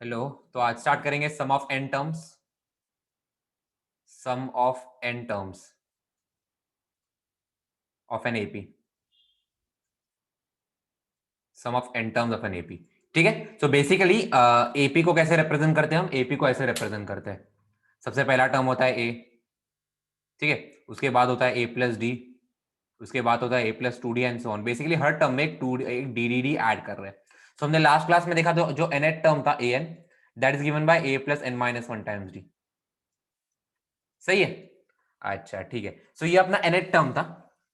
Hello. तो आज start करेंगे sum of n terms. Sum of n terms of an AP. Sum of n terms of an AP. ठीक है। So basically AP को कैसे represent करते हैं? हम एपी को ऐसे रिप्रेजेंट करते हैं। सबसे पहला टर्म होता है ए। ठीक है। उसके बाद होता है ए प्लस डी। उसके बाद होता है a plus two d and so on. Basically हर टर्म में एक डी डी डी एड कर रहे हैं। सो हमने लास्ट क्लास में देखा जो एनएट टर्म था a n, that is given by a plus N minus one times D. सही है। अच्छा ठीक है। सो ये अपना एनएट टर्म था।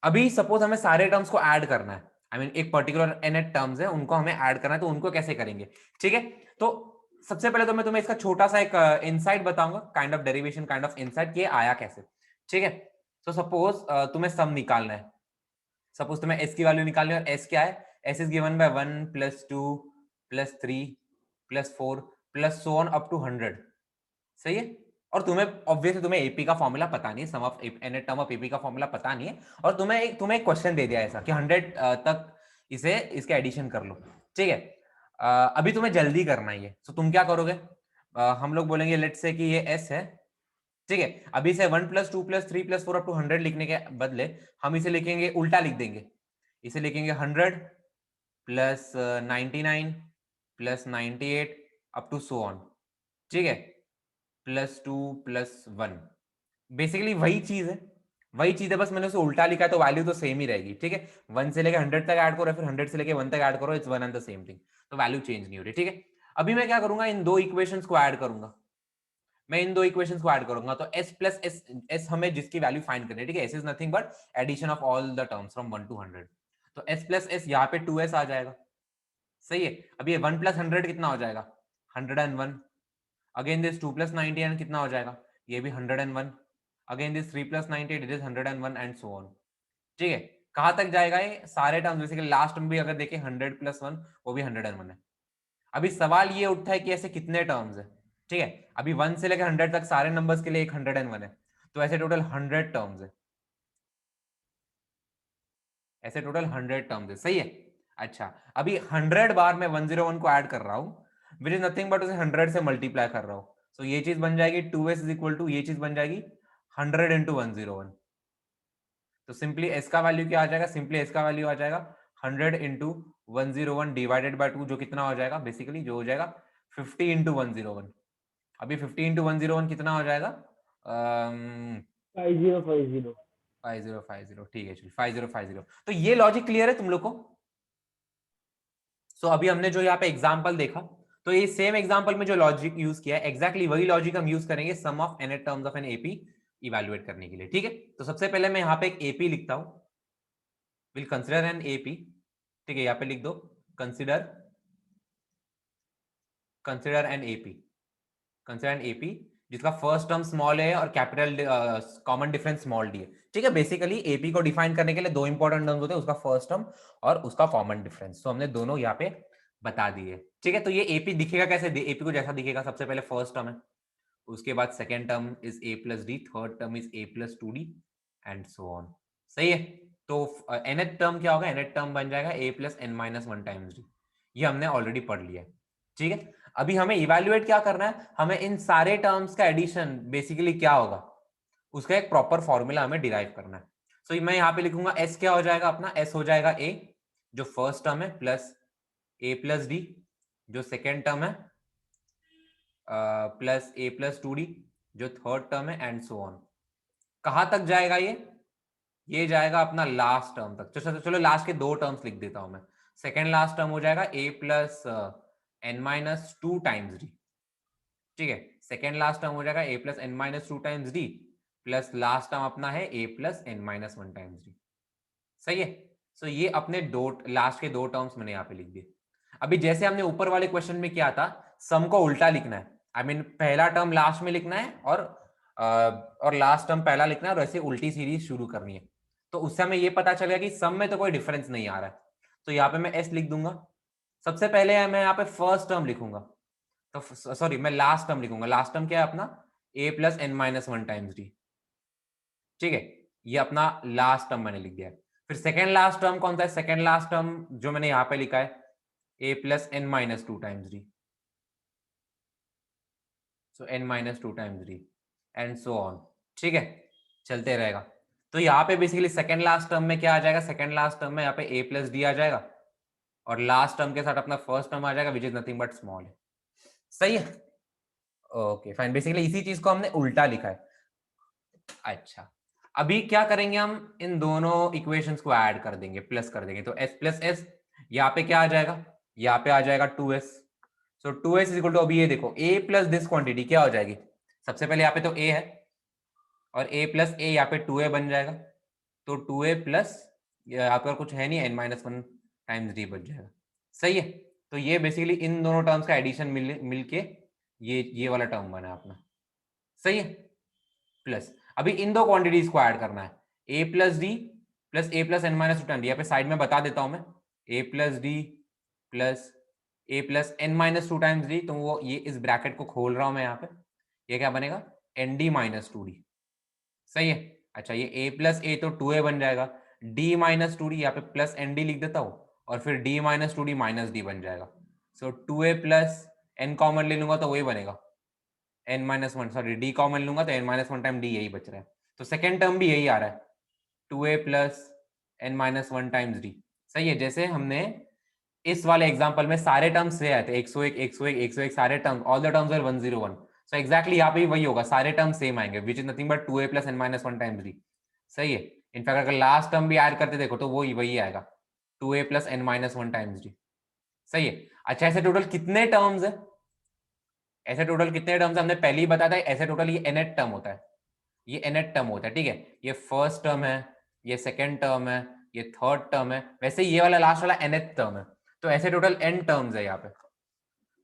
अभी सपोज हमें सारे टर्म्स को ऐड करना है। एक पर्टिकुलर एनएट टर्म्स है, उनको हमें ऐड करना है, तो उनको कैसे करेंगे? ठीक है। तो सबसे पहले तो मैं तुम्हें इसका छोटा सा एक इनसाइट बताऊंगा, kind of derivation, kind of insight कि ये आया कैसे। ठीक है। तो सपोज तुम्हें सम निकालना है। सपोज तुम्हें एस की वैल्यू निकालनी है, और एस क्या है? S is given by 1 plus 2 plus 3 plus 4 plus so on up to 100। सही है। और तुम्हें ऑब्वियसली तुम्हें एपी का फॉर्मूला पता नहीं है, sum of n term of AP का फॉर्मूला पता नहीं है, और तुम्हें एक क्वेश्चन दे दिया ऐसा कि 100 तक इसे इसके एडिशन कर लो। ठीक है। अभी तुम्हें जल्दी करना है ये, तो तुम क्या करोगे? हम लोग बोलेंगे लेट से कि ये एस है। ठीक है। अभी से 1 plus 2 plus 3 plus 4 up to 100 लिखने के बदले हम इसे लिखेंगे, उल्टा लिख देंगे। इसे लिखेंगे 100 plus 99 plus 98 up to so on. ठीक है। Plus 2 plus 1। बेसिकली वही चीज है, बस मैंने उसे उल्टा लिखा है, तो वैल्यू तो सेम ही रहेगी। ठीक है। 1 से लेकर 100 तक ऐड करो, फिर 100 से लेकर 1 तक ऐड करो, it's one and the same thing. तो वैल्यू चेंज नहीं हो रही। ठीक है। अभी मैं क्या करूंगा, इन दो इक्वेशंस को ऐड करूंगा। मैं इन दो इक्वेशंस को ऐड करूंगा, तो s प्लस एस, एस हमें जिसकी वैल्यू फाइंड करनी है। ठीक है। S is nothing but addition of all the terms from 1 to 100। तो s प्लस एस यहाँ पे 2s आ जाएगा। सही है। अब ये 1 प्लस 100 कितना हो जाएगा? 101। अगेन दिस 2 प्लस 90 कितना हो जाएगा? ये भी 101। Again this 3 plus 90 it is 101 and so on. ठीक है। कहां तक जाएगा ये सारे टर्म्स? बेसिकली लास्ट में भी अगर देखें 100 प्लस 1, वो भी 101 है। अभी सवाल ये उठता है कि ऐसे कितने टर्म्स है। ठीक है। अभी 1 से लेकर 100 तक सारे नंबर्स के लिए एक 101 है, तो ऐसे टोटल 100 टर्म्स है। ऐसे टोटल 100 टर्म्स है। सही है। अच्छा, अभी 100 बार मैं 101 को ऐड कर रहा हूं, विच इज नथिंग बट उसे 100 से मल्टीप्लाई कर रहा हूं। सो ये चीज बन जाएगी 2s इज इक्वल टू, ये चीज बन जाएगी 100 इंटू 101। तो सिंपली एस का वैल्यू क्या आ जाएगा? सिंपली एस का वैल्यू आ जाएगा 100 इंटू 101 डिवाइडेड बाय 2, जो कितना हो जाएगा? बेसिकली जो हो जाएगा 50 इंटू 101। अभी 50 इंटू 101 कितना हो जाएगा? 5050। 5050। ठीक है, चलिए 5050। तो ये लॉजिक क्लियर है तुम लोग को? सो अभी हमने जो यहाँ पे एग्जाम्पल देखा, तो ये सेम एग्जाम्पल में जो लॉजिक यूज किया है, एग्जैक्टली वही लॉजिक हम यूज करेंगे sum of n terms of an AP evaluate करने के लिए। ठीक है। तो सबसे पहले मैं यहाँ पे एक एपी लिखता हूं। Will consider N AP. ठीक है, यहाँ पे लिख दो consider, consider an AP, consider an AP जिसका फर्स्ट टर्म स्मॉल है और capital common difference small D है। ठीक है। बेसिकली एपी को डिफाइन करने के लिए दो इंपॉर्टेंट टर्म्स होते हैं, उसका फर्स्ट टर्म और उसका कॉमन डिफरेंस। तो हमने दोनों यहाँ पे बता दिए। ठीक है। तो ये एपी दिखेगा कैसे? एपी को जैसा दिखेगा, सबसे पहले फर्स्ट टर्म है, उसके बाद second term is a plus D, third term is a plus two d and so on. सही है। तो nth टर्म क्या होगा? nth टर्म बन जाएगा a plus N minus one times D. ये हमने ऑलरेडी पढ़ लिया है। ठीक है। अभी हमें इवेल्युएट क्या करना है? हमें इन सारे टर्म्स का एडिशन बेसिकली क्या होगा, उसका एक प्रॉपर फॉर्मूला हमें डिराइव करना है। सो मैं यहाँ पे लिखूंगा s क्या हो जाएगा अपना? s हो जाएगा a जो फर्स्ट टर्म है, प्लस a प्लस डी जो सेकेंड टर्म है, plus a plus two D जो थर्ड टर्म है एंड सो ऑन। कहां तक जाएगा ये जाएगा अपना लास्ट टर्म तक। चलो लास्ट के दो टर्म्स लिख देता हूं मैं। सेकेंड लास्ट टर्म हो जाएगा a plus N minus two times D. ठीक है। सेकेंड लास्ट टर्म हो जाएगा a plus N minus two times D, plus last term अपना है a plus N minus one times D. सही है। सो ये अपने दो लास्ट के दो टर्म्स मैंने यहाँ पे लिख दिए। अभी जैसे हमने ऊपर वाले क्वेश्चन में किया था, सम को उल्टा लिखना है। पहला टर्म लास्ट में लिखना है और लास्ट टर्म पहला लिखना है, और ऐसे उल्टी सीरीज शुरू करनी है। तो उससे हमें ये पता चलेगा कि सम में तो कोई डिफरेंस नहीं आ रहा है। तो यहाँ पे मैं एस लिख दूंगा। सबसे पहले मैं यहाँ पे फर्स्ट टर्म लिखूंगा, तो सॉरी मैं लास्ट टर्म लिखूंगा। लास्ट टर्म क्या है अपना? A plus N minus one times D. ठीक है। ये अपना लास्ट टर्म मैंने लिख दिया है। फिर सेकेंड लास्ट टर्म कौन सा है? सेकेंड लास्ट टर्म जो मैंने यहां पे लिखा है, a plus N minus two times d. So n minus two times d and so on. ठीक है, चलते रहेगा। तो यहाँ पे बेसिकली सेकेंड लास्ट टर्म में क्या आ जाएगा, सेकेंड लास्ट टर्म में यहाँ पे a प्लस डी आ जाएगा और लास्ट टर्म के साथ अपना फर्स्ट टर्म आ जाएगा विच इज नथिंग बट स्मॉल है। सही है, ओके फाइन। बेसिकली इसी चीज को हमने उल्टा लिखा है। अच्छा, अभी क्या करेंगे, हम इन दोनों इक्वेशंस को ऐड कर देंगे, प्लस कर देंगे। तो s प्लस एस यहाँ पे क्या आ जाएगा, यहाँ पे आ जाएगा 2s। So 2s is equal to, अभी ये देखो a प्लस दिस क्वांटिटी क्या हो जाएगी, सबसे पहले यहाँ पे तो a है और a प्लस a यहाँ पे 2a बन जाएगा। तो 2a प्लस यहाँ पर कुछ है नहीं, n minus one times D बच जाएगा। सही है, तो ये बेसिकली इन दोनों टर्म्स का एडिशन मिलके ये वाला टर्म बना अपना। सही है, प्लस अभी इन दो क्वांटिटीज को ऐड करना है, a plus D plus a plus N minus two time D. यहाँ पे साइड में बता देता हूं मैं, a plus D plus a plus N minus two times D. तो वो ये इस ब्रैकेट को खोल रहा हूं मैं यहाँ पे, ये क्या बनेगा, N D minus two D. सही है, अच्छा ये a प्लस ए तो 2a बन जाएगा, d माइनस टू डी यहाँ पे प्लस एन डी लिख देता हूँ और फिर d minus two D minus D बन जाएगा। सो 2a प्लस एन कॉमन ले लूंगा तो वही बनेगा n minus one, sorry d common लूंगा तो n minus one time d यही बच रहा है। तो सेकेंड टर्म भी यही आ रहा है, 2a plus N minus one times D. सही है, जैसे हमने इस वाले एग्जांपल में सारे टर्म्स से आए थे, 101 101 101 सारे terms, all the terms are 101। So exactly यहाँ पे भी वही होगा, सारे टर्म्स सेम आएंगे which is nothing but 2a plus N minus one times D. सही है, इनफैक्ट अगर लास्ट टर्म भी ऐड करते देखो तो वो वही आएगा, 2a plus N minus one times D. सही है, अच्छा ऐसे टोटल कितने टर्म्स है, ऐसे टोटल कितने टर्म्स हमने पहले ही बताया था, ऐसे टोटल ये nth टर्म होता है, ये nth टर्म होता है। ठीक है, ये फर्स्ट टर्म है, ये सेकंड टर्म है, ये थर्ड टर्म है, वैसे ये वाला लास्ट वाला nth टर्म है। तो ऐसे टोटल n टर्म्स है यहाँ पे।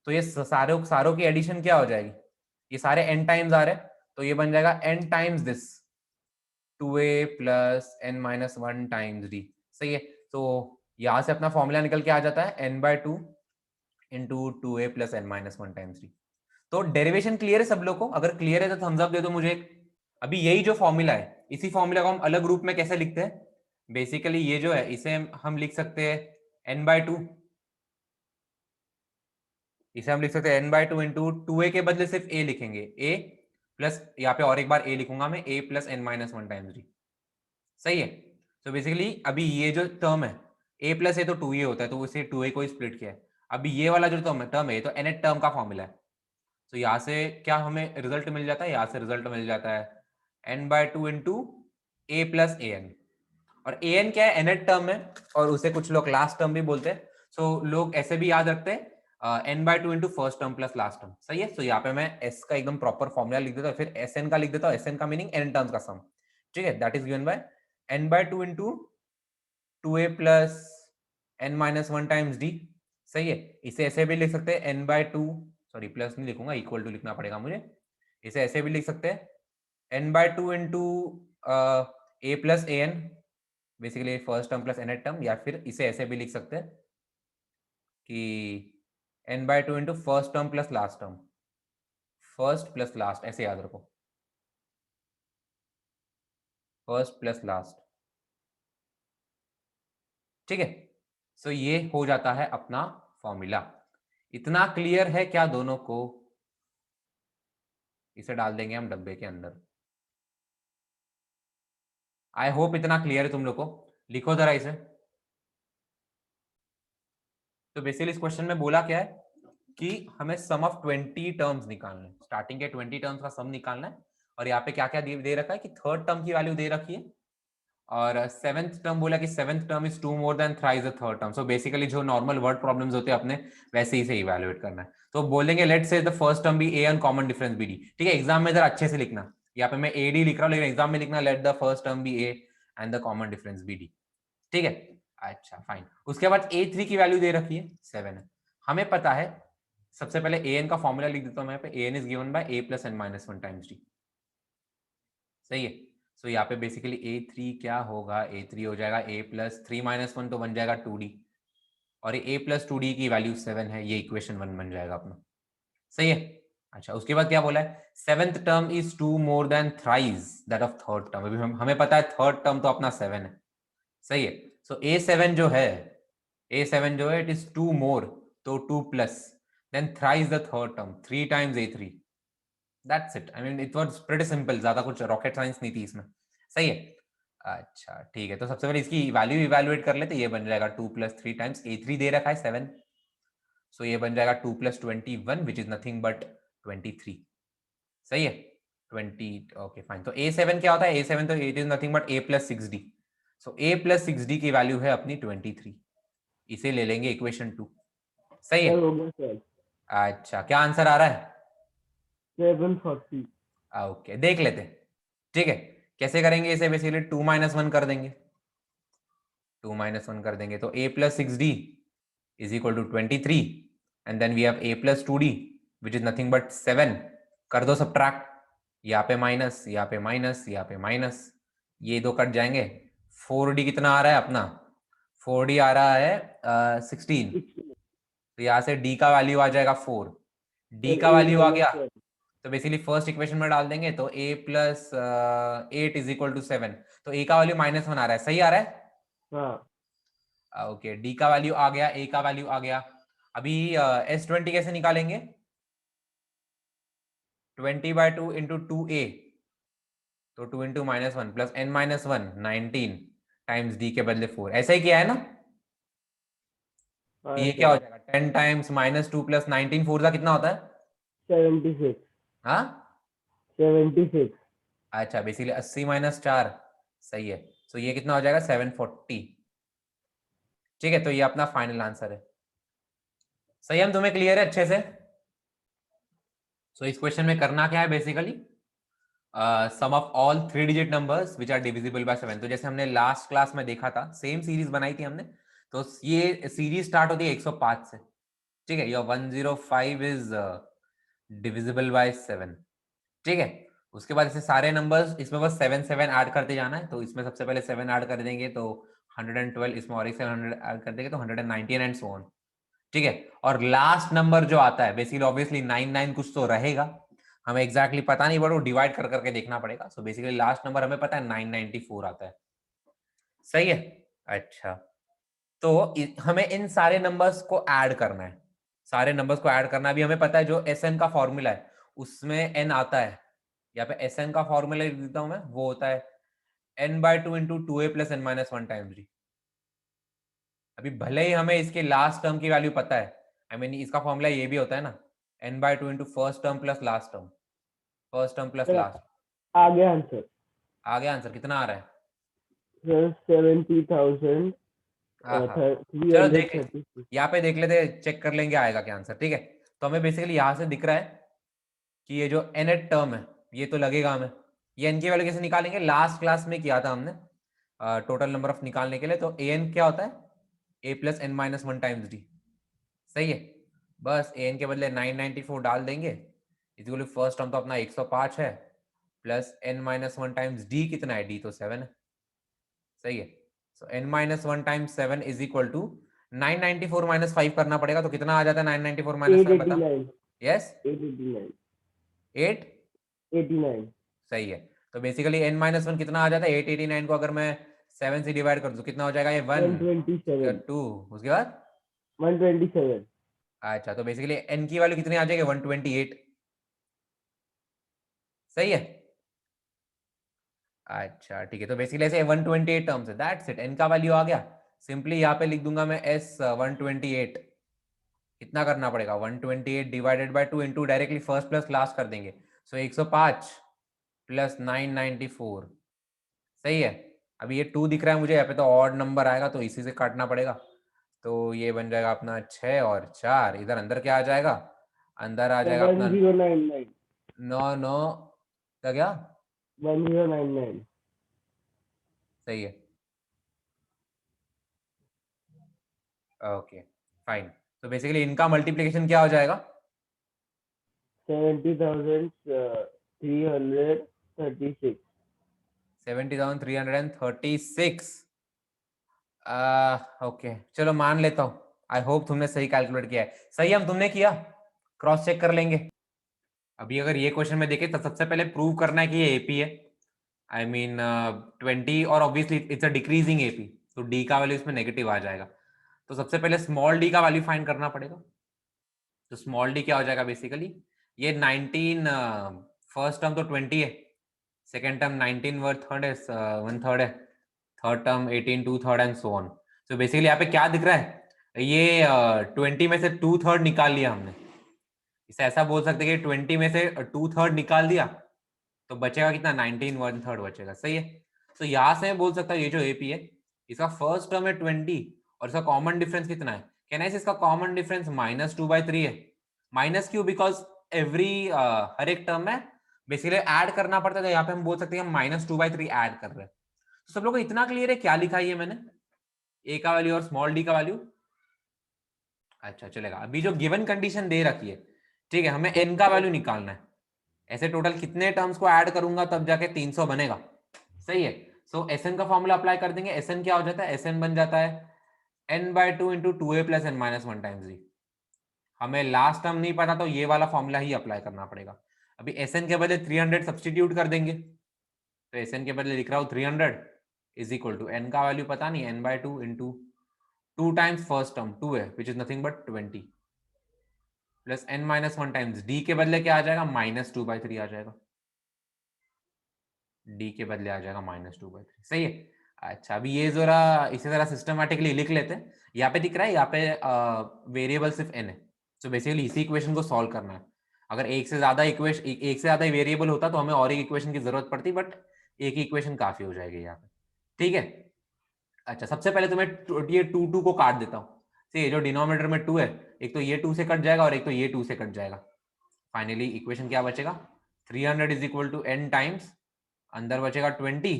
तो ये सारों की एडिशन क्या हो जाएगी, ये सारे n टाइम्स आ रहे हैं तो ये बन जाएगा n times this 2a plus N minus one times D. सही है, तो यहां से अपना फॉर्मूला निकल के आ जाता है n by two into two A plus N minus one times D. तो डेरिवेशन क्लियर है सब लोग को, अगर क्लियर है तो थम्स अप दे दो मुझे। अभी यही जो फॉर्मूला है, इसी फॉर्मूला को हम अलग रूप में कैसे लिखते हैं, बेसिकली ये जो है इसे हम लिख सकते हैं n बाय टू, इसे हम लिख सकते हैं n by two into two a के बदले सिर्फ a लिखेंगे, a प्लस यहाँ पे और एक बार a लिखूंगा मैं, a plus N minus one times D. सही है, तो बेसिकली अभी ये जो टर्म है a प्लस ए तो 2a होता है तो उसे 2a को स्प्लिट किया है। अभी ये वाला जो टर्म है तो nth टर्म का फॉर्मूला है। तो यहाँ से क्या हमें रिजल्ट मिल जाता है, यहाँ से रिजल्ट मिल जाता है n by two into A plus A N. और ए एन क्या है, nth टर्म है और उसे कुछ लोग लास्ट टर्म भी बोलते हैं। सो लोग ऐसे भी याद रखते हैं n by two into first term plus last term. सही है, तो यहाँ पे मैं s का एकदम प्रॉपर फॉर्मूला लिख देता हूँ, फिर sn का लिख देता हूँ, sn का मीनिंग n टर्म्स का सम। ठीक है, that is given by n by two into two A plus N minus one times D. सही है, इसे ऐसे भी लिख सकते हैं n by two, sorry plus नहीं लिखूंगा, इक्वल टू लिखना पड़ेगा मुझे। इसे ऐसे भी लिख सकते हैं n by two into A plus A n, basically first term plus nth term, या फिर इसे ऐसे भी लिख सकते हैं कि n by two into first term plus last term, first plus last, ऐसे याद रखो, फर्स्ट प्लस लास्ट। ठीक है, सो ये हो जाता है अपना फॉर्मूला। इतना क्लियर है क्या दोनों को, इसे डाल देंगे हम डब्बे के अंदर। आई होप इतना क्लियर है तुम लोग को, लिखो जरा इसे। तो बेसिकली इस क्वेश्चन में बोला क्या है कि हमें सम ऑफ 20 टर्म्स निकालना है, स्टार्टिंग के 20 टर्म्स का सम निकालना है। और यहाँ पे क्या क्या दे रखा है कि थर्ड टर्म की वैल्यू दे रखी है और सेवेंथ टर्म बोला कि seventh term is two more than thrice the third term. So basically जो नॉर्मल वर्ड प्रॉब्लम्स होते हैं अपने, वैसे ही से इवैल्यूएट करना है। तो बोलेंगे let's say the first term be a and common difference be d. ठीक है, एग्जाम में जरा अच्छे से लिखना, यहाँ पे मैं ए डी लिख रहा हूँ लेकिन एग्जाम में लिखना let the first term be a and the common difference be d. ठीक है, अच्छा फाइन। उसके बाद ए थ्री की वैल्यू दे रखी है 7 है, हमें पता है। सबसे पहले ए एन का फॉर्मूला लिख देता हूं मैं यहाँ पे, a n is given by a plus N minus one times D. सही है, सो यहाँ पे बेसिकली ए थ्री क्या होगा, ए थ्री हो जाएगा ए प्लस थ्री माइनस वन तो बन जाएगा 2d, और ए प्लस टू डी की वैल्यू 7 है, ये इक्वेशन 1 बन जाएगा अपना। सही है, अच्छा उसके बाद क्या बोला है, seventh term is two more than thrice that of third term. अभी हमें पता है थर्ड टर्म तो अपना 7 है। सही है, सो ए सेवन जो है, ए सेवन जो है इट इज टू मोर, तो two plus then thrice the third term, three times a three. That's it. I mean it was pretty simple, ज्यादा कुछ रॉकेट साइंस नहीं थी इसमें। सही है। अच्छा ठीक है, तो सबसे पहले इसकी वैल्यू इवैल्यूएट कर लेते। ये बन जाएगा 2 + 3 टाइम्स A3 दे रखा है 7, सो ये बन जाएगा 2 + 21 विच इज नथिंग बट 23। सही है 20। Okay fine. तो A7 क्या होता है? A7 तो it is nothing but A + 6D। So A + 6D की वैल्यू है अपनी 23। इसे ले लेंगे इक्वेशन 2। सही है। सर हो गया सर। अच्छा क्या आंसर आ रहा है? 740। ओके देख लेते। ठीक है, कैसे करेंगे इसे? बेसिकली 2 - 1 कर देंगे। 2 - 1 कर देंगे तो A + 6D is equal to 23 and then we have A + 2D which is nothing but 7। कर दो सब्ट्रैक्ट, यहाँ पे माइनस, यहाँ पे माइनस, यहाँ पे माइनस, ये दो कट जाएंगे। 4D कितना आ रहा है अपना? 4D आ रहा है 16। तो यहाँ से D का वैल्यू आ जाएगा 4। D सर का वैल्यू आ गया 8 तो बेसिकली फर्स्ट इक्वेशन में डाल देंगे तो A + 8 इज इक्वल टू 7। तो A का वैल्यू -1 आ रहा है। सही आ रहा है। हाँ ओके डी का वैल्यू आ गया, ए का वैल्यू आ गया। अभी S20 कैसे निकालेंगे? 20/2 इंटू 2A, तो 2 into -1 plus n - 1 19 times d के बदले 4। ऐसा ही किया है ना? तो हाँ ये क्या हो सर। जाएगा? 10 टाइम्स -2 प्लस 19 4 का कितना होता है? 76। हाँ 76। अच्छा बेसिकली 80 - 4। सही है। तो ये कितना हो जाएगा? 740। ठीक है, तो ये अपना फाइनल आंसर है। सही, हम तुम्हें क्लियर है अच्छे से? सो इस क्वेश्चन में करना क्या है basically? Sum of all 3 digit numbers which are divisible by 7। तो जैसे हमने लास्ट क्लास में देखा था, सेम सीरीज बनाई थी हमने। तो ये सीरीज स्टार्ट होती है 105 से। ठीक है, योर 105 इज डिविजिबल बाय 7। ठीक है, उसके बाद इसे सारे नंबर्स इसमें बस 7 7 ऐड करते जाना है। तो इसमें सबसे पहले 7 ऐड कर देंगे तो 112, इसमें और एक 700 ऐड कर देंगे तो 119 एंड सो ऑन। ठीक है, और लास्ट नंबर जो आता है बेसिकली ऑब्वियसली 99 कुछ तो रहेगा, हमें एग्जैक्टली पता नहीं, बट वो डिवाइड कर करके देखना पड़ेगा। सो बेसिकली लास्ट नंबर हमें पता है 994 आता है। सही है। अच्छा, तो हमें इन सारे नंबर्स को ऐड करना है। सारे नंबर्स को ऐड करना भी हमें पता है। जो SN का फॉर्मूला है उसमें n आता है। यहाँ पे SN का फॉर्मूला लिख देता हूं मैं, वो होता है n/2 into 2A + n - 1 times d। अभी भले ही हमें इसके लास्ट टर्म की वैल्यू पता है, आई मीन इसका फॉर्मूला ये भी होता है ना, n/2 into first term plus last term, first term plus sir last. आ गया आंसर। आ गया आंसर? कितना आ रहा है? सर 70,336। हाँ हाँ, चलो देख, यहाँ पे देख लेते, चेक कर लेंगे आएगा क्या आंसर। ठीक है, तो हमें बेसिकली यहाँ से दिख रहा है कि ये जो nth टर्म है ये तो लगेगा हमें। ये n की वैल्यू कैसे निकालेंगे? लास्ट क्लास में किया था हमने टोटल नंबर ऑफ निकालने के लिए। तो an क्या होता है? A + n - 1 times d। सही है, बस an के बदले 994 डाल देंगे। इक्वल फर्स्ट टर्म तो अपना 105 है, प्लस n - 1 टाइम्स d कितना है? d तो 7 है। सही है, so n - 1 times 7 is equal to 994 - 5 करना पड़ेगा। तो कितना आ जाता है 994 - 7? बता। 889। यस 889। 8। 89। सही है, तो बेसिकली n - 1 कितना आ जाता है? 889 को अगर मैं 7 से डिवाइड कर दूं कितना हो जाएगा? ये 1, उसके 127। बाद 2, उसके बाद 127। अच्छा, तो बेसिकली n की वैल्यू कितनी आ जाएगी? 128। सही है। अच्छा ठीक है, तो बेसिकली ऐसे 128 टर्म्स है, दैट्स इट। n का वैल्यू आ गया, सिंपली यहाँ पे लिख दूंगा मैं s 128। कितना करना पड़ेगा? 128 divided by 2 into directly first plus last कर देंगे। सो 105 प्लस 994। सही है। अभी ये 2 दिख रहा है मुझे यहाँ पे, तो ऑड नंबर आएगा तो इसी से काटना पड़ेगा। तो ये बन जाएगा अपना 6 और 4, इधर अंदर क्या आ जाएगा? अंदर आ जाएगा अपना 1099। 9 9 का क्या? 1099। सही है, ओके फाइन। तो बेसिकली इनका मल्टीप्लिकेशन क्या हो जाएगा? 70,336। 70,336। ओके चलो मान लेता हूँ। आई होप तुमने सही कैलकुलेट किया है। सही हम तुमने किया, क्रॉस चेक कर लेंगे। अभी अगर ये क्वेश्चन में देखें तो सबसे पहले प्रूव करना है कि ये एपी है। आई मीन 20, और obviously it's a decreasing AP, तो डी का वैल्यू इसमें नेगेटिव आ जाएगा। तो सबसे पहले स्मॉल डी का वैल्यू फाइंड करना पड़ेगा। तो स्मॉल डी क्या हो जाएगा? बेसिकली ये 19 फर्स्ट टर्म तो 20 है, सेकेंड टर्म 19 वर्थ थर्ड है, 1/3 है, third term 18 2/3 and so on. So basically यहाँ पे क्या दिख रहा है, ये 20 में से 2/3 निकाल लिया हमने। इसे ऐसा बोल सकते हैं कि 20 में से 2/3 निकाल दिया तो बचेगा कितना, 19 1/3 बचेगा। सही है। तो यहां से मैं बोल सकता हूँ ये जो एपी है इसका फर्स्ट टर्म है 20 और इसका कॉमन डिफरेंस कितना है, कहना है इसका कॉमन डिफरेंस -2/3 है। माइनस क्यों, बिकॉज एवरी हर एक टर्म में बेसिकली ऐड करना पड़ता है, तो यहाँ पे हम बोल सकते हैं हम -2/3 ऐड कर रहे हैं। तो सब लोगों को इतना क्लियर है क्या लिखा है ये मैंने, ए का वैल्यू और स्मॉल डी का वैल्यू। अच्छा चलेगा। अभी जो गिवन कंडीशन दे रखी है, ठीक है, हमें एन का वैल्यू निकालना है। ऐसे टोटल कितने टर्म्स को ऐड करूंगा तब जाके 300 बनेगा। सही है। सो एस एन का फॉर्मूला अप्लाई कर देंगे। एस एन क्या हो जाता है, एस एन बन जाता है n/2 into 2a plus n minus 1 times d। हमें लास्ट टर्म नहीं पता तो ये वाला फॉर्मूला ही अप्लाई करना पड़ेगा। अभी एस एन के बदले 300 सब्सटीट्यूट कर देंगे, तो एस एन के बदले लिख रहा हूँ 300 इज इक्वल टू एन का वैल्यू पता नहीं, n/2 into 2 times first term 2 है which is nothing but 20 plus n minus 1 times d के बदले क्या आ जाएगा, -2/3 आ जाएगा। d के बदले आ जाएगा -2/3। सही है। अच्छा अभी ये जरा इसी तरह सिस्टमैटिकली लिख लेते हैं। यहाँ पे दिख रहा है, यहाँ पे वेरिएबल सिर्फ n है। तो बेसिकली इसी इक्वेशन को सॉल्व करना है। अगर एक से ज्यादा वेरिएबल होता तो हमें और एक इक्वेशन की जरूरत पड़ती, बट एक ही इक्वेशन काफी हो जाएगी यहाँ पे। ठीक है। अच्छा सबसे पहले तो मैं ये 2 को काट देता हूँ। ठीक जो डिनोमिनेटर में 2 है, एक तो ये 2 से कट जाएगा और एक तो ये 2 से कट जाएगा। फाइनली इक्वेशन क्या बचेगा, 300 is equal to n times, अंदर बचेगा 20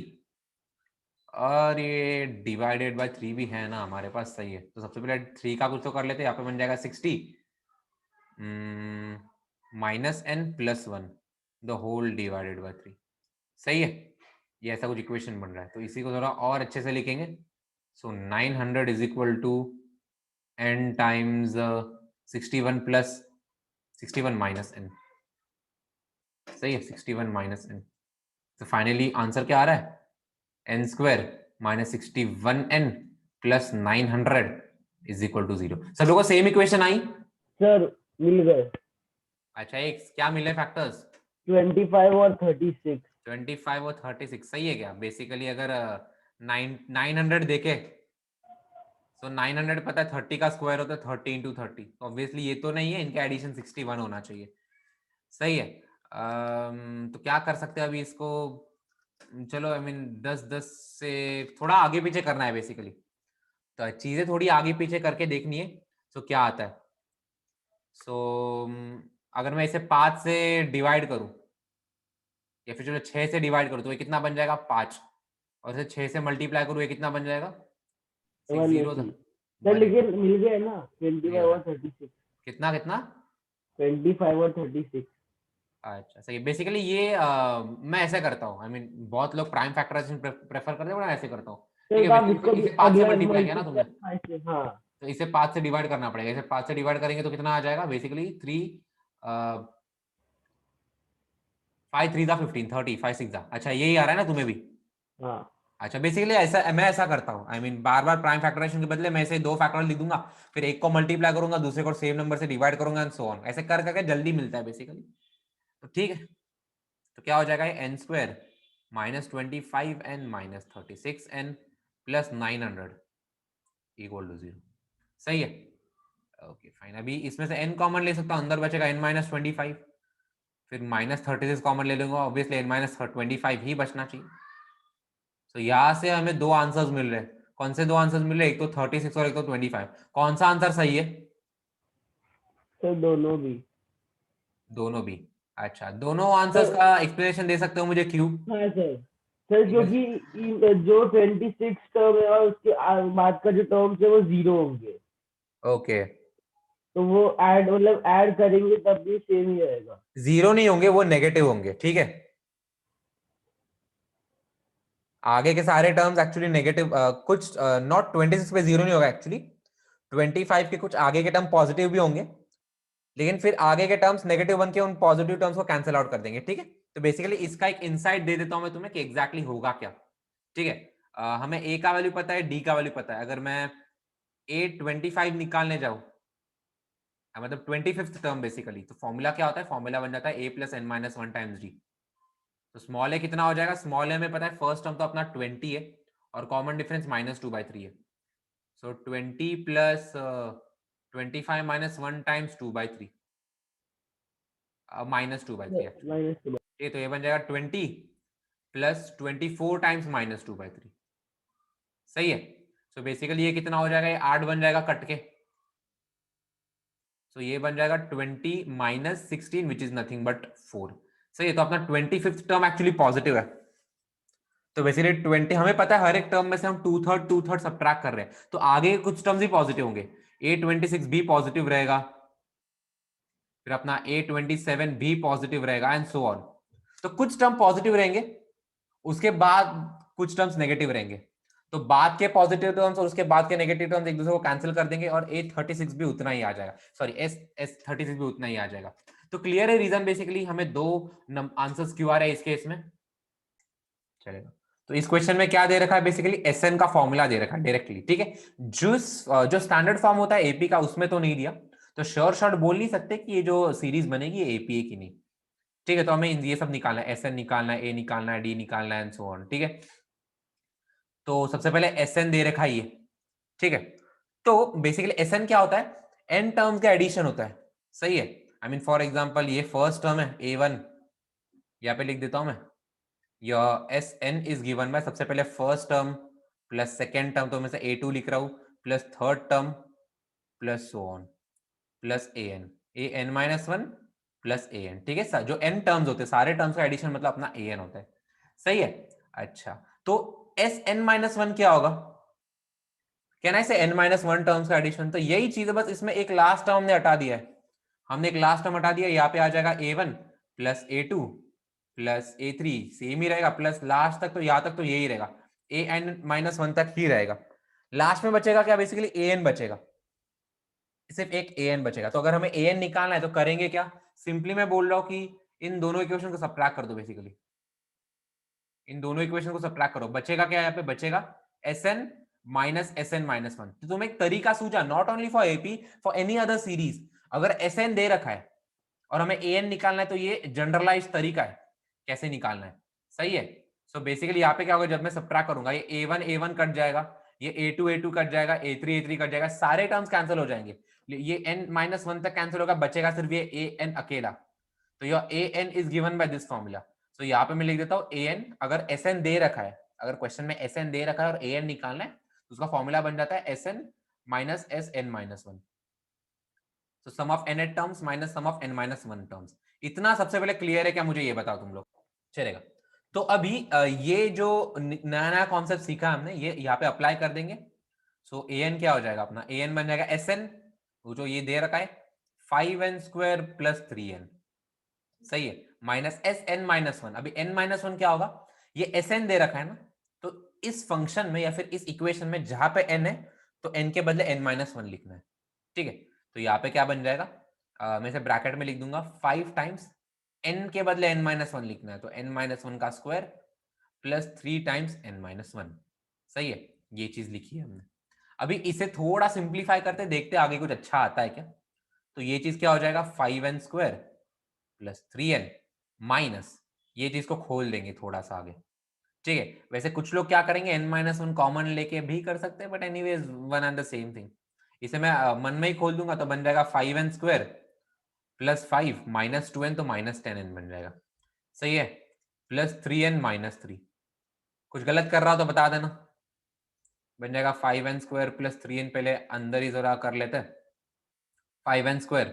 और ये डिवाइडेड बाय 3 भी है ना हमारे पास। सही है। तो सबसे पहले 3 का कुछ तो कर लेते हैं। यहाँ पे बन जाएगा 60 minus n plus 1 the whole divided by 3। सही है। ये ऐसा कुछ इक्वेशन बन रहा है। तो इसी को थोड़ा और अच्छे से लिखेंगे। So 900 is equal to n times 61 plus 61 minus n। सही है, 61 माइनस n। तो फाइनली आंसर क्या आ रहा है, n square minus 61n plus 900 is equal to 0। सब लोगों को सेम इक्वेशन आई। सर मिल गए। अच्छा एक क्या मिले फैक्टर्स, 25 और 36। 25 और 36। सही है क्या, बेसिकली अगर 900 देखे तो 900 पता है 30 का स्क्वायर होता है 30 इंटू 30। ऑब्वियसली ये तो नहीं है, इनका एडिशन 61 होना चाहिए। सही है। तो क्या कर सकते हैं अभी इसको, चलो आई मीन 10-10 से थोड़ा आगे पीछे करना है बेसिकली। तो चीजें थोड़ी आगे पीछे करके देखनी है। तो क्या आता है, सो अगर मैं इसे 5 से डिवाइड करूं या फिर चलो 6 से डिवाइड करूं तो ये कितना बन जाएगा, 5। और इसे 6 से मल्टीप्लाई करूं ये कितना बन जाएगा, 6 जीरो 180 सर, 180। लेकिन मिल गए ना, ये 25 हो रहा और है 36। कितना कितना। 25 और 36। अच्छा सही है। बेसिकली ये मैं ऐसे करता हूँ, आई मीन बहुत लोग प्राइम फैक्टराइजेशन प्रेफर करते हैं, मैं ऐसे करता हूँ। ठीक सर है, आप बेसिकली इसको भी इसे 5 से अगला मल्टीप्लाई किया ना तुमने, मल्टीप्लाई, हाँ तो इसे 5 से डिवाइड करना पड़ेगा। इसे 5 से डिवाइड करेंगे तो कितना आ जाएगा, बेसिकली 5 3 15 30 5 6। अच्छा यही आ रहा है ना तुम्हें भी। हाँ अच्छा बेसिकली ऐसा मैं ऐसा करता हूँ, आई मीन बार बार प्राइम फैक्टराइजेशन के बदले मैं इसे 2 फैक्टोरियल लिख दूंगा, फिर एक को मल्टीप्लाई करूंगा दूसरे को सेम नंबर से डिवाइड करूंगा एंड सो ऑन। ऐसे कर करके जल्दी मिलता है बेसिकली। तो ठीक है। तो क्या हो जाएगा, n square -25n minus 36n plus 900 equal to 0। सही है। Okay fine. अभी इसमें से n कॉमन ले सकता हूँ, अंदर बचेगा n-25, फिर -36 कॉमन ले लूंगा, ऑब्वियसली n-25 ही बचना चाहिए। तो यहाँ से हमें दो आंसर्स मिल रहे हैं। कौन से दो आंसर्स मिल रहे हैं, एक तो 36 और एक तो 25। कौन सा आंसर सही है, सर दोनों भी। दोनों भी। अच्छा दोनों आंसर्स सर का एक्सप्लेनेशन दे सकते हो मुझे, क्यों। हाँ सर, सर क्योंकि जो 26 टर्म है और उसके बाद का जो टर्म्स है वो 0 होंगे, ओके तो वो ऐड मतलब ऐड करेंगे तब भी सेम ही रहेगा। 0 नहीं होंगे, वो नेगेटिव होंगे। ठीक है, आगे के सारे टर्म्स एक्चुअली नेगेटिव, कुछ नॉट 26 पे 0 नहीं होगा एक्चुअली, 25 के कुछ आगे के टर्म पॉजिटिव भी होंगे, लेकिन फिर आगे के टर्म्स नेगेटिव बन के उन पॉजिटिव टर्म्स को कैंसिल आउट कर देंगे। ठीक है, तो बेसिकली इसका एक इनसाइट दे देता हूं मैं तुम्हें कि एग्जैक्टली होगा क्या। ठीक है, हमें ए का वैल्यू पता है, डी का वैल्यू पता है। अगर मैं A25 निकालने जाऊं, मतलब 25th टर्म बेसिकली। तो फॉर्मूला क्या होता है, फॉर्मूला बन जाता है a plus N minus one times D. तो स्मॉल ए कितना हो जाएगा, स्मॉल ए में पता है फर्स्ट टर्म तो अपना 20 है और कॉमन डिफरेंस -2/3 है। सो 20 plus 25 minus one times 2/3, -2/3 actually. -2। ये तो ये बन जाएगा 20 प्लस 24 टाइम्स -2/3। सही है। सो बेसिकली ये कितना हो जाएगा, ये 8 बन जाएगा कट के। सो ये बन जाएगा 20 minus 16 which is nothing but 4। सही है। तो अपना 25th टर्म एक्चुअली पॉजिटिव है। तो बेसिकली 20 हमें पता है हर एक टर्म में से हम 2/3 सब्ट्रैक्ट कर रहे हैं, तो आगे कुछ टर्म्स ही पॉजिटिव होंगे। A26 भी पॉजिटिव रहेगा, फिर अपना A27 भी पॉजिटिव रहेगा एंड सो ऑन। तो कुछ टर्म पॉजिटिव रहेंगे, उसके बाद कुछ टर्म्स नेगेटिव रहेंगे। तो बाद के पॉजिटिव टर्म्स और उसके बाद के नेगेटिव टर्म्स एक दूसरे को कैंसिल कर देंगे और A36 भी उतना ही आ जाएगा, सॉरी S36 भी उतना ही आ जाएगा। तो क्लियर है रीजन, बेसिकली हमें दो आंसर्स क्यों आ रहे हैं इस केस में। चलेगा। तो इस क्वेश्चन में क्या दे रखा है, बेसिकली एसएन का फॉर्मूला दे रखा है डायरेक्टली, ठीक है। जो स्टैंडर्ड फॉर्म होता है एपी का उसमें तो नहीं दिया, तो श्योर शॉट बोल नहीं सकते कि ये जो सीरीज बनेगी ये एपीए की नहीं, ठीक है। तो हमें ये सब निकालना है, एसएन निकालना है, ए निकालना है, डी निकालना है एंड सो ऑन, ठीक है। तो सबसे पहले एसएन दे रखा है ये, ठीक है। तो बेसिकली एसएन क्या होता है, एन टर्म्स का एडिशन होता है, सही है। आई मीन फॉर एग्जांपल ये फर्स्ट टर्म है a1, यहाँ पे लिख देता हूं मैं, your Sn is given by सबसे पहले first term plus second term, तो मैं से a2 लिख रहा हूं, plus third term plus so on plus an minus one plus an, ठीक है। जो n टर्म्स होते हैं सारे टर्म्स का एडिशन मतलब अपना an होता है, सही है। अच्छा, तो Sn माइनस वन क्या होगा, कैन आई से n माइनस वन टर्म्स का एडिशन। तो यही चीज है, बस इसमें एक लास्ट टर्म ने हटा दिया है, हमने एक लास्ट टर्म हटा दिया, यहाँ पे आ जाएगा a1 plus a2 plus a3, same ही रहेगा, प्लस लास्ट तक तो यहां तक तो यही रहेगा, an माइनस वन तक ही रहेगा। लास्ट में बचेगा क्या, बेसिकली an बचेगा, सिर्फ एक an बचेगा। तो अगर हमें an निकालना है तो करेंगे क्या, सिंपली मैं बोल रहा हूं कि इन दोनों इक्वेशन को सब्ट्रैक्ट कर दो, बेसिकली इन दोनों इक्वेशन को सब्ट्रैक्ट करो, बचेगा क्या, यहाँ पे बचेगा Sn minus Sn minus one. तो तुम्हें एक तरीका सूझा, not only for AP, for any other series, अगर Sn दे रखा है और हमें an निकालना है तो ये जनरलाइज तरीका है कैसे निकालना है, सही है। सो बेसिकली यहाँ पे क्या होगा, जब मैं सब्ट्रैक्ट करूंगा ये a1 कट जाएगा, ये a2 कट जाएगा, a3 कट जाएगा, सारे टर्म्स कैंसिल हो जाएंगे, ये n माइनस वन तक कैंसिल होगा, बचेगा सिर्फ ये an अकेला। तो your an is given by this formula. So यहाँ पे मैं लिख देता हूँ an, अगर Sn दे रखा है, अगर क्वेश्चन में Sn दे रखा है और an निकालना है तो उसका फॉर्मूला बन जाता है Sn minus Sn minus one. तो sum of n terms minus sum of n minus one terms. इतना सबसे पहले क्लियर है क्या, मुझे ये बताओ तुम लोग, चलेगा। तो अभी ये जो नया नया कॉन्सेप्ट सीखा हमने, ये यहाँ पे अप्लाई कर देंगे। सो an क्या हो जाएगा अपना, an बन जाएगा Sn, वो जो ये दे रखा है 5n स्क्वायर प्लस 3n, सही है, माइनस Sn माइनस वन। अभी n माइनस वन क्या होगा, ये Sn दे रखा है ना, तो इस फंक्शन में या फिर इस इक्वेशन में जहां पे n है तो n के बदले n माइनस वन लिखना है, ठीक है। तो यहाँ पे क्या बन जाएगा, मैं इसे ब्रैकेट में लिख दूंगा 5 टाइम्स n के बदले n माइनस वन लिखना है, तो n माइनस वन का square plus 3 times n minus one, सही है। ये चीज लिखी है हमने। अभी इसे थोड़ा सिंप्लीफाई करते देखते आगे कुछ अच्छा आता है क्या। तो ये चीज क्या हो जाएगा, 5n square plus 3n minus, ये चीज को खोल देंगे थोड़ा सा आगे, ठीक है। वैसे कुछ लोग क्या करेंगे, n माइनस वन कॉमन लेके भी कर सकते हैं, but anyways one and the same thing. इसे मैं मन में ही खोल दूंगा तो बन जाएगा 5n square plus 5 minus 2n, तो माइनस 10n बन जाएगा, सही है, प्लस 3n माइनस 3। कुछ गलत कर रहा हो तो बता देना। बन जाएगा 5n स्क्वायर प्लस 3n, पहले अंदर ही जरा कर लेते हैं, 5n स्क्वायर,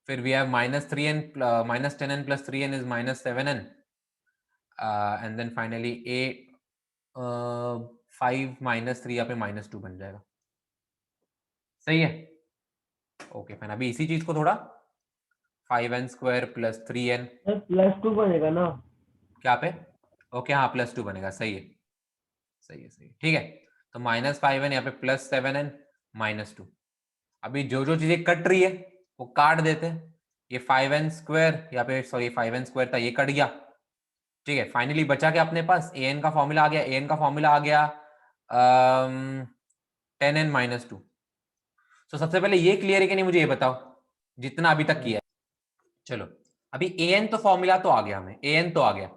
फिर we have minus 3n minus 10n plus 3n is minus 7n, and then finally a 5 minus 3 यहाँ पे माइनस 2 बन जाएगा, सही है। ओके फाइन, अभी इसी चीज को थोड़ा 5n स्क्वायर प्लस 3n, +2 बनेगा ना, क्या पे, ओके हाँ प्लस 2 बनेगा, सही है सही है सही है, ठीक है। तो माइनस 5n यहाँ पे प्लस 7n माइनस 2। अभी जो जो चीजें कट रही है वो काट देते हैं, ये 5n स्क्वायर यहाँ पे, सॉरी 5n स्क्वायर था, ये कट गया, ठीक है। फाइनली बचा क्या अपने पास, an का फॉर्मूला आ गया, an का फॉर्मूला आ गया 10n माइनस 2। तो सबसे पहले ये क्लियर है कि नहीं मुझे ये बताओ, जितना अभी तक किया है। चलो अभी an तो फॉर्मूला तो आ गया, हमें an तो आ गया,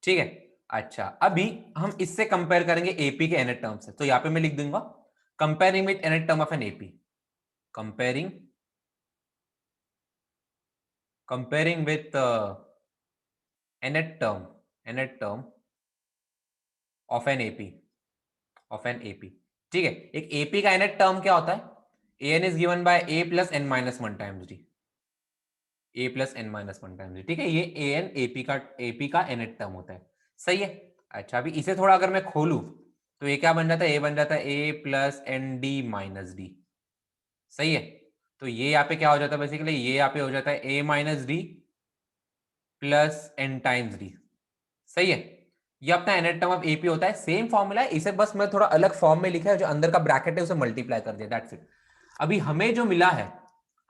ठीक है। अच्छा अभी हम इससे कंपेयर करेंगे एपी के nth टर्म से, तो यहाँ पे मैं लिख दूंगा comparing with nth term of an AP, comparing with nth term of an AP, ठीक है। एक एपी का nth टर्म क्या होता है, an is given bye a plus n minus one times D, a plus n minus one times D, ठीक है। ये an एपी का nth टर्म होता है, सही है। अच्छा अभी इसे थोड़ा अगर मैं खोलूं तो ये क्या बन जाता है, a बन जाता है a plus n D minus d, सही है। तो ये यहाँ पे क्या हो जाता है, बेसिकली ये यहाँ पे हो जाता है a minus d plus n times D, सही है। ये अपना nth टर्म ऑफ एपी होता है, सेम फॉर्मूला है, इसे बस मैं थोड़ा अलग फॉर्म में लिखा है, जो अंदर का ब्रैकेट है उसे मल्टीप्लाई कर दिया, दैट्स इट। अभी हमें जो मिला है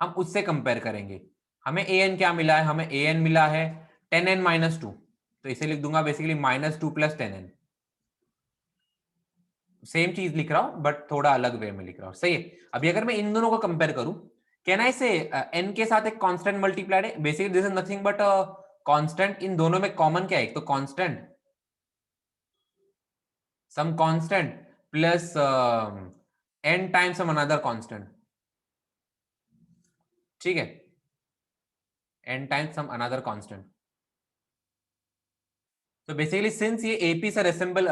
हम उससे कंपेयर करेंगे। हमें an क्या मिला है, हमें an मिला है 10n माइनस टू, तो इसे लिख दूंगा basically minus two plus 10n, same चीज लिख रहा हूं बट थोड़ा अलग वे में लिख रहा हूं, सही है। अभी अगर मैं इन दोनों को कंपेयर करूं, कैन आई से n के साथ एक कांस्टेंट मल्टीप्लाइड है, basically this is nothing but constant, इन दोनों में कॉमन क्या है, एक तो constant, some constant plus n times some another constant, ठीक है, n times some another constant। तो बेसिकली सिंस ये एपी से रिसेंबल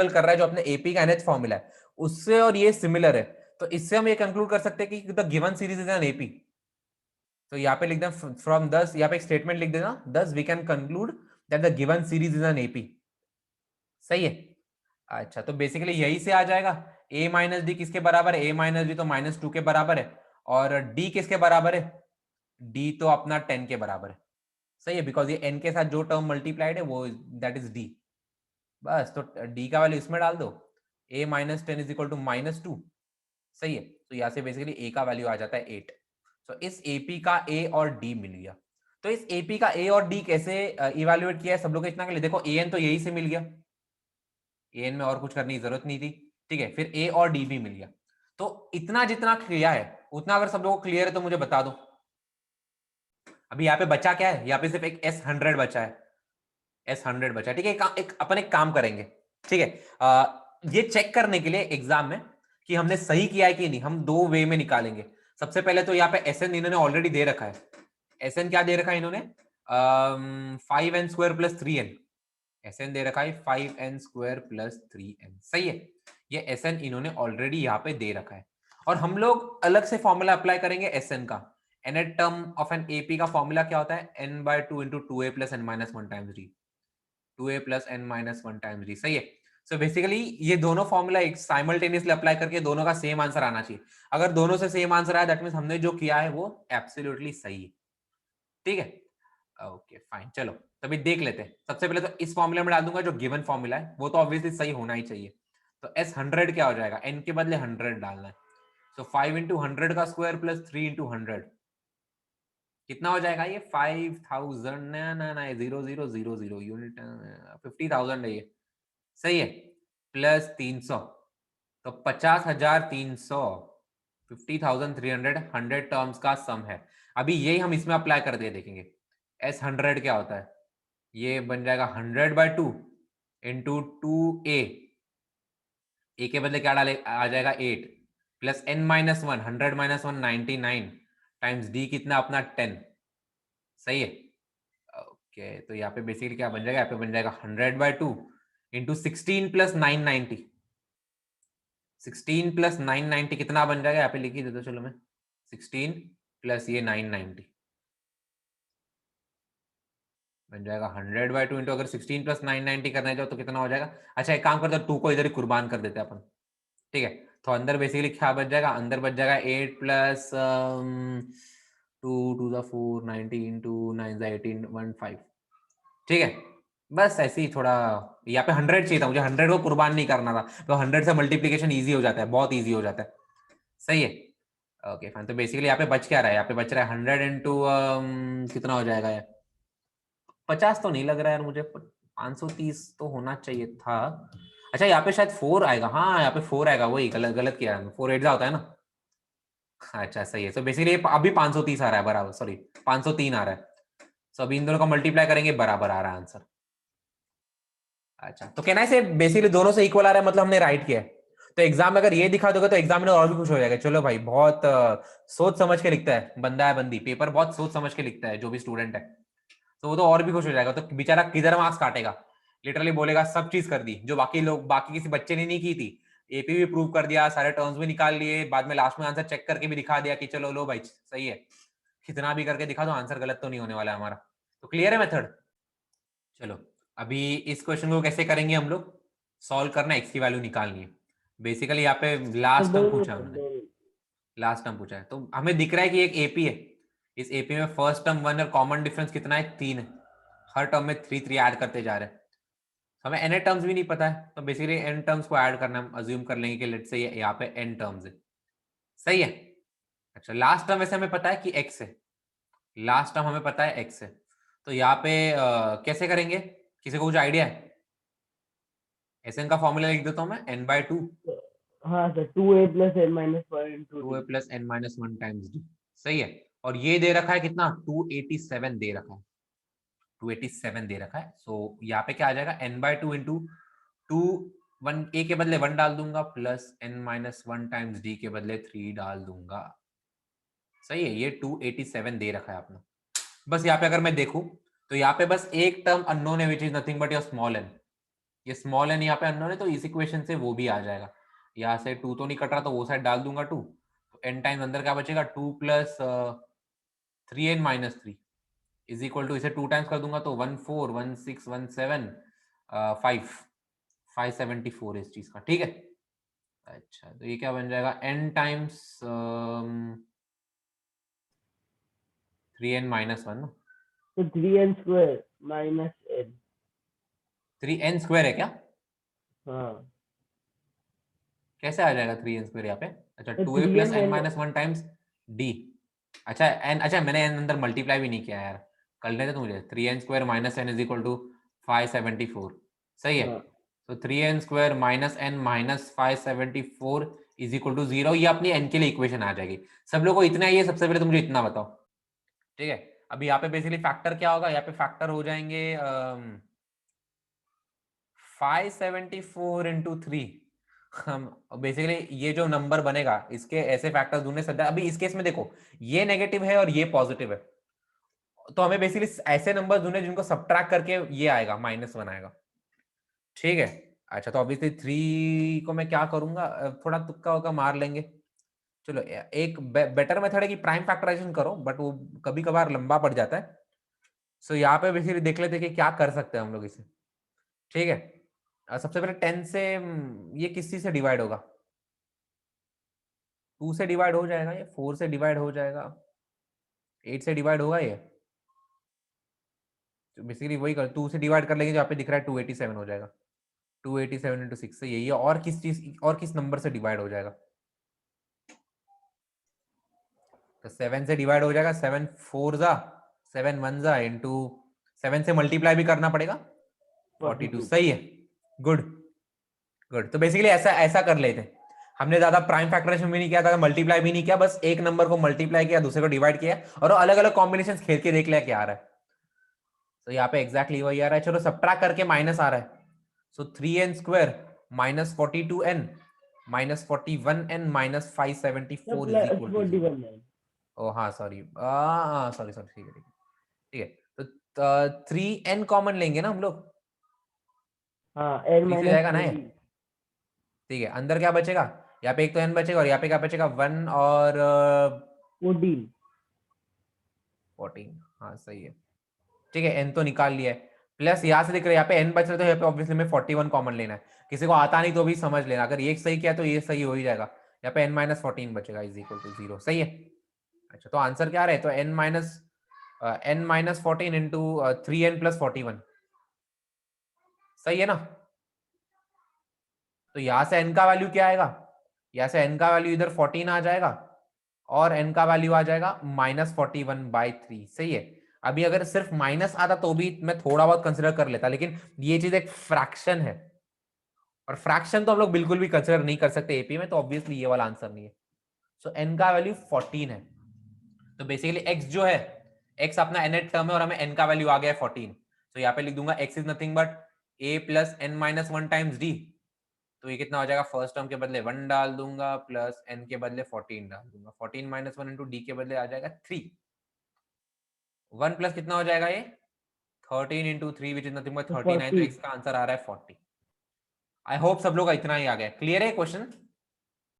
कर रहा है, जो अपने एपी का एनएच फॉर्मूला है उससे, और ये सिमिलर है, तो इससे हम ये कंक्लूड कर सकते हैं कि the given series is an AP. तो यहाँ पे लिख दें फ्रॉम दस, यहाँ पे एक स्टेटमेंट लिख देना, thus we can conclude that the given series is an AP, सही है। अच्छा तो बेसिकली यही से आ जाएगा, a माइनस डी किसके बराबर है, a माइनस डी तो माइनस टू के बराबर है, और d किसके बराबर है, d तो अपना 10 के बराबर है, सही है, बिकॉज ये n के साथ जो टर्म मल्टीप्लाइड है वो दैट इज d, बस तो d का वैल्यू इसमें डाल दो, a minus ten is equal to minus two, सही है। तो यहाँ से बेसिकली a का वैल्यू आ जाता है 8। तो इस AP का a और d मिल गया। तो इस AP का a और d कैसे इवेल्युएट किया है, सब लोग इतना कर ले, देखो an तो यही से मिल गया, an में और कुछ करने की जरूरत नहीं थी, ठीक है। फिर a और d भी मिल गया, तो इतना जितना किया है उतना अगर सब लोगों को क्लियर है तो मुझे बता दो। अभी यहाँ पे बचा क्या है, यहाँ पे सिर्फ एक S100 बचा है, S100 बचा है, ठीक है। अपन एक काम करेंगे, ठीक है। ये चेक करने के लिए एग्जाम में कि हमने सही किया है कि नहीं, हम दो वे में निकालेंगे। सबसे पहले तो यहाँ पे SN इन्होंने ऑलरेडी दे रखा है, SN क्या दे रखा है इन्होंने, 5n square plus 3n, SN दे रखा है 5n स्क्वायर प्लस 3n, सही है। ये SN इन्होंने ऑलरेडी यहाँ पे दे रखा है, और हम लोग अलग से फॉर्मूला अप्लाई करेंगे SN का। nth term of an AP का फॉर्मूला क्या होता है, n by two into two A plus N minus one times d, two A plus N minus one times D, सही है। सो बेसिकली ये दोनों फॉर्मूला एक साइमल्टेनियसली अप्लाई करके दोनों का सेम आंसर आना चाहिए। अगर दोनों से सेम आंसर आया दैट मींस हमने जो किया है वो एब्सोल्युटली सही है, ठीक है। ओके फाइन, चलो तभी देख लेते हैं। सबसे पहले तो इस फॉर्मूले में डाल दूंगा जो गिवन फॉर्मूला है, वो तो ऑब्वियसली सही होना ही चाहिए। तो S100 क्या हो जाएगा, n के बदले 100 डालना है, तो 5 इंटू 100 का स्क्वायर प्लस 3 इंटू 100 कितना हो जाएगा, ये 5000, ना ना ना 0000 यूनिट, 50,000 है ये, सही है, प्लस 300, तो 50,300, 50,300 100 टर्म्स का सम है। अभी यही हम इसमें अप्लाई कर दिए, देखेंगे S100 क्या होता है, ये बन जाएगा 100 bye two into two a के बदले क्या डाले आ जाएगा 8 plus n minus one, 100 minus one 99 times d कितना अपना 10, सही है। ओके तो यहाँ पे बेसिकली क्या बन जाएगा, यहाँ पे बन जाएगा 100 bye two into 16 plus 990, 16 plus 990 कितना बन जाएगा, यहाँ पे लिख ही देता चलो मैं, 16 प्लस ये 990 बन जाएगा 100 बाय टू इंटू, अगर 16 प्लस 990 करने जाओ तो कितना हो जाएगा। अच्छा एक काम करते हैं, टू को इधर ही कुर्बान कर देते हैं अपन, ठीक है। तो अंदर बेसिकली क्या बच जाएगा, अंदर बच जाएगा 8 plus two to the 4 90 into 9 18 15, ठीक है। बस ऐसे ही थोड़ा, यहाँ पे 100 चाहिए था मुझे, 100 को कुर्बान नहीं करना था, तो 100 से मल्टीप्लीकेशन इजी हो जाता है, बहुत इजी हो जाता है, सही है। ओके फाइन, तो बेसिकली यहाँ पे बच क्या रहा है, यहाँ पे बच रहा है 100 इंटू कितना हो जाएगा यार, 50 तो नहीं लग रहा है यार मुझे, 530 तो होना चाहिए था। अच्छा यहाँ पे शायद 4 आएगा, हाँ यहाँ पे 4 आएगा, वही गलत गलत किया है, 4 8 होता है ना, अच्छा सही है। सो बेसिकली अभी 530 आ रहा है बराबर, सॉरी 503 आ रहा है। सो अभी इन दोनों का मल्टीप्लाई करेंगे, बराबर आ रहा है आंसर। अच्छा, तो कहना है बेसिकली दोनों से इक्वल आ रहा है, मतलब हमने राइट किया है। तो एग्जाम में अगर ये दिखा दोगे तो एग्जामिनर और भी खुश हो जाएगा। चलो भाई, बहुत सोच समझ के लिखता है बंदा है बंदी, पेपर बहुत सोच समझ के लिखता है जो भी स्टूडेंट है। तो वो तो और भी खुश हो जाएगा। तो बेचारा किधर मार्क्स काटेगा, लिटरली बोलेगा सब चीज कर दी जो बाकी लोग, बाकी किसी बच्चे ने नहीं की थी। एपी भी प्रूव कर दिया, सारे टर्म्स भी निकाल लिए, बाद में लास्ट में आंसर चेक करके भी दिखा दिया कि चलो लो भाई सही है। कितना भी करके दिखा दो, आंसर गलत तो नहीं होने वाला हमारा। तो क्लियर है मेथड। चलो अभी इस क्वेश्चन को कैसे करेंगे हम लोग, सॉल्व करना, एक्स की वैल्यू निकालनी है। बेसिकली यहाँ पे तो लास्ट टर्म दो पूछा है मिनट उन्होंने, 2 मिनट। लास्ट टर्म पूछा है। तो हमें दिख रहा है कि एक एपी है, इस एपी में फर्स्ट टर्म 1 और कॉमन डिफरेंस कितना है, 3 है। हर टर्म में 3 3 ऐड करते जा रहे हैं। हमें एन टर्म्स भी नहीं पता है, तो बेसिकली एन टर्म्स को ऐड करना, हम अज्यूम कर लेंगे कि लेट्स से यहाँ पे एन टर्म्स है। सही है। अच्छा, लास्ट टर्म वैसे हमें पता है कि एक्स है, लास्ट टर्म हमें पता है एक्स है। तो यहाँ पे कैसे करेंगे, किसी को कुछ आइडिया है? एस एन का फॉर्मूला लिख देता हूँ मैं, एन बाय टू, हाँ sir, 2a plus n minus 1 into two a d. Plus N minus one times D. सही है। और ये दे रखा है कितना, 287 दे रखा है, 287 दे रखा है। सो यहाँ पे क्या आ जाएगा, n by two into two, one a के बदले 1 डाल दूंगा, plus N minus one times d के बदले 3 डाल दूंगा। सही है, ये 287 दे रखा है आपने। बस यहाँ पे अगर मैं देखूं तो यहाँ पे बस एक टर्म अननोन है, which is nothing but your small n. ये स्मॉल एन यहाँ पे अननोन है, तो इस इक्वेशन से वो भी आ जाएगा। यहाँ से 2 तो नहीं कट रहा, तो वो साइड डाल दूंगा 2, तो एन टाइम्स अंदर क्या बचेगा, 2 plus 3n minus 3 is equal to, इसे 2 टाइम्स कर दूंगा तो 1 4 1 6 1 7 5 574 इस चीज का। ठीक है। अच्छा, तो ये क्या बन जाएगा, n times 3n minus one, तो 3n square minus n। 3n square है क्या? हाँ, कैसे आ जाएगा 3n स्क्वायर यहाँ पे? अच्छा, तो 2a plus 3n n n। Minus one times d. अच्छा एन, अच्छा मैंने n अंदर मल्टीप्लाई भी नहीं किया यार, कर लेते तो मुझे 3n square minus n is equal to 574। सही है। हाँ, तो 3n square minus n minus 574 is equal to 0, ये अपनी n के लिए इक्वेशन आ जाएगी। सब लोगों को इतना ही है, सबसे पहले तो मुझे इतना बताओ। ठीक है। अभी यहाँ पे बेसिकली फैक्टर क्या होगा, यहाँ पे फैक्टर हो जाएंगे 574 इंटू 3। हम बेसिकली ये जो नंबर बनेगा इसके ऐसे फैक्टर्स ढूंढने सकते हैं। अभी इस केस में देखो, ये नेगेटिव है और ये पॉजिटिव है, तो हमें बेसिकली ऐसे नंबर ढूंढने जिनको सब्ट्रैक्ट करके ये आएगा -1 आएगा। ठीक है। अच्छा, तो ऑब्वियसली 3 को मैं क्या करूंगा, थोड़ा तुक्का उक्का मार लेंगे। चलो एक बेटर मेथड है कि प्राइम फैक्टराइजेशन करो, बट वो कभी कभार लंबा पड़ जाता है। सो यहाँ पे बेसिकली देख लेते हैं कि क्या कर सकते हैं हम लोग इसे। ठीक है। सबसे पहले 10 से ये किस चीज से डिवाइड होगा, 2 से डिवाइड हो जाएगा, ये 4 से डिवाइड हो जाएगा, 8 से डिवाइड होगा ये। तो बेसिकली वही कर, 2 से डिवाइड कर लेंगे, जो यहाँ पे दिख रहा है 287 हो जाएगा। 287 इंटू 6 से यही है, और किस चीज और किस नंबर से डिवाइड हो जाएगा, तो 7 से डिवाइड हो जाएगा, 7 4 जा 7 1 जा इंटू 7 से मल्टीप्लाई भी करना पड़ेगा, 42। 42। सही है। Good good. तो बेसिकली ऐसा ऐसा कर लेते हैं, हमने ज्यादा प्राइम फैक्टराइजेशन भी नहीं किया, ज्यादा मल्टीप्लाई भी नहीं किया, बस एक नंबर को मल्टीप्लाई किया, दूसरे को डिवाइड किया, और अलग अलग कॉम्बिनेशन खेल के देख लिया क्या आ रहा है। तो यहाँ पे एग्जैक्टली वही आ रहा है। चलो सब्ट्रैक्ट करके माइनस आ रहा है, सो 3n square minus 42n minus 41n minus तो 574 इज प्लस इक्वल टू 0। 41 है। ओ हाँ सॉरी, सॉरी सॉरी, ठीक है ठीक है ठीक है। तो 3n कॉमन लेंगे ना हम लोग, हाँ, n 3 से माइनस जाएगा ना ये। 20। ठीक है, अंदर क्या बचेगा, यहाँ पे एक तो n बचेगा, और यहाँ पे क्या बचेगा, 1 और 14। 14। हाँ सही है। ठीक है, n तो निकाल लिया है, प्लस यहाँ से दिख रहा है यहाँ पे n बच रहा है, तो यहाँ पे ऑब्वियसली में 41 कॉमन लेना है। किसी को आता नहीं तो भी समझ लेना, अगर ये सही किया तो ये सही हो ही जाएगा। यहाँ पे n माइनस 14 बचेगा इज इक्वल टू 0। सही है। अच्छा, तो आंसर क्या रहे, तो n minus 14 into 3n plus 41। सही है ना। तो यहां से n का वैल्यू क्या आएगा, यहाँ से n का वैल्यू इधर 14 आ जाएगा, और n का वैल्यू आ जाएगा -41/3। सही है। अभी अगर सिर्फ माइनस आता तो भी मैं थोड़ा बहुत कंसिडर कर लेता, लेकिन ये चीज एक फ्रैक्शन है, और फ्रैक्शन तो हम लोग बिल्कुल भी कंसिडर नहीं कर सकते एपी में, तो ऑब्वियसली ये वाला आंसर नहीं है। सो n का वैल्यू 14 है। तो बेसिकली x जो है, x अपना nth टर्म है और हमें n का वैल्यू आ गया है 14। तो यहाँ पे लिख दूंगा x is nothing but a plus n minus 1 times d। तो ये कितना हो जाएगा, फर्स्ट टर्म के बदले 1 डाल दूंगा प्लस n के बदले 14 डाल दूंगा, 14 माइनस 1 इंटू d के बदले आ जाएगा 3। 1 प्लस कितना हो जाएगा ये 13 into 3 which is nothing but 39। तो 40। x का आंसर आ रहा है 40। आई होप सब लोग का इतना ही आ गया। क्लियर है क्वेश्चन?